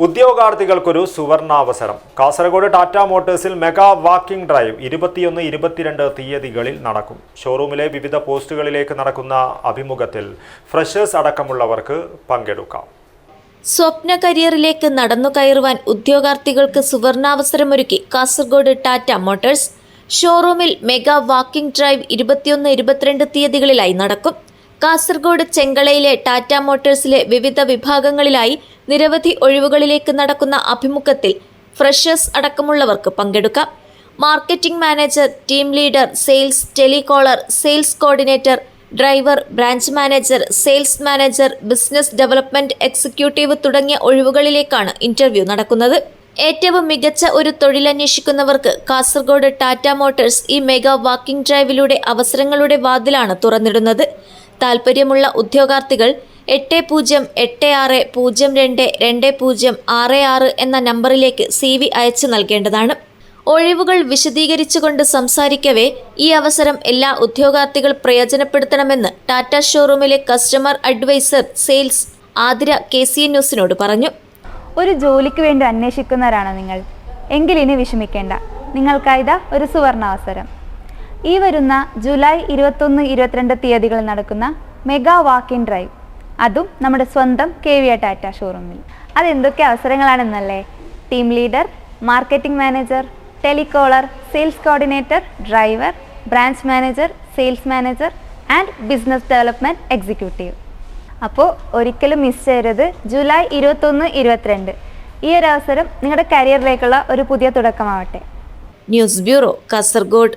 ഉദ്യോഗാർത്ഥികൾക്കൊരു സുവർണാവസരം. കാസർഗോഡ് ടാറ്റ മോട്ടോഴ്സിൽ mega walking drive 21-22 തീയതികളിൽ നടക്കും. ഷോറൂമിലെ വിവിധ പോസ്റ്റുകളിലേക്ക് നടക്കുന്ന അഭിമുഖത്തിൽ ഫ്രഷേഴ്സ് അടക്കമുള്ളവർക്ക് പങ്കെടുക്കാം. സ്വപ്ന കരിയറിലേക്ക് നടന്നു കയറുവാൻ ഉദ്യോഗാർത്ഥികൾക്ക് സുവർണാവസരമൊരുക്കി കാസർഗോഡ് ടാറ്റ മോട്ടോഴ്സ്. ഷോറൂമിൽ മെഗാ വാക്കിംഗ് ഡ്രൈവ് 21-22 തീയതികളിലായി നടക്കും. കാസർഗോഡ് ചെങ്കളയിലെ ടാറ്റ മോട്ടോഴ്സിലെ വിവിധ വിഭാഗങ്ങളിലായി നിരവധി ഒഴിവുകളിലേക്ക് നടക്കുന്ന അഭിമുഖത്തിൽ ഫ്രഷേഴ്സ് അടക്കമുള്ളവർക്ക് പങ്കെടുക്കാം. Marketing manager, team leader, sales, telecaller, sales coordinator, driver, branch manager, sales manager, business development executive തുടങ്ങിയ ഒഴിവുകളിലേക്കാണ് ഇന്റർവ്യൂ നടക്കുന്നത്. ഏറ്റവും മികച്ച ഒരു തൊഴിലന്വേഷിക്കുന്നവർക്ക് കാസർഗോഡ് ടാറ്റ മോട്ടോഴ്സ് ഈ മെഗാ വാക്കിംഗ് ഡ്രൈവിലൂടെ അവസരങ്ങളുടെ വാതിലാണ് തുറന്നിടുന്നത്. താൽപ്പര്യമുള്ള ഉദ്യോഗാർത്ഥികൾ 8086022066 എന്ന നമ്പറിലേക്ക് CV അയച്ചു നൽകേണ്ടതാണ്. ഒഴിവുകൾ വിശദീകരിച്ചുകൊണ്ട് സംസാരിക്കവേ ഈ അവസരം എല്ലാ ഉദ്യോഗാർത്ഥികൾ പ്രയോജനപ്പെടുത്തണമെന്ന് ടാറ്റ ഷോറൂമിലെ customer advisor sales Athira KC ന്യൂസിനോട് പറഞ്ഞു. ഒരു ജോലിക്ക് വേണ്ടി അന്വേഷിക്കുന്നവരാണോ നിങ്ങൾ? എങ്കിൽ ഇനി വിഷമിക്കേണ്ട, നിങ്ങൾക്കായിതാ ഒരു സുവർണാവസരം. ഈ വരുന്ന ജൂലൈ 21-22 തീയതികളിൽ നടക്കുന്ന മെഗാ വാക്കിംഗ് ഡ്രൈവ്, അതും നമ്മുടെ സ്വന്തം KV ടാറ്റ ഷോറൂമിൽ. അതെന്തൊക്കെ അവസരങ്ങളാണെന്നല്ലേ? Team leader, marketing manager, telecaller, sales coordinator, driver, branch manager, sales manager and business development executive. അപ്പോൾ ഒരിക്കലും മിസ് ചെയ്യരുത്. ജൂലൈ 21-22 ഈ ഒരു അവസരം നിങ്ങളുടെ കരിയറിലേക്കുള്ള ഒരു പുതിയ തുടക്കമാവട്ടെ. News bureau, Kasaragod.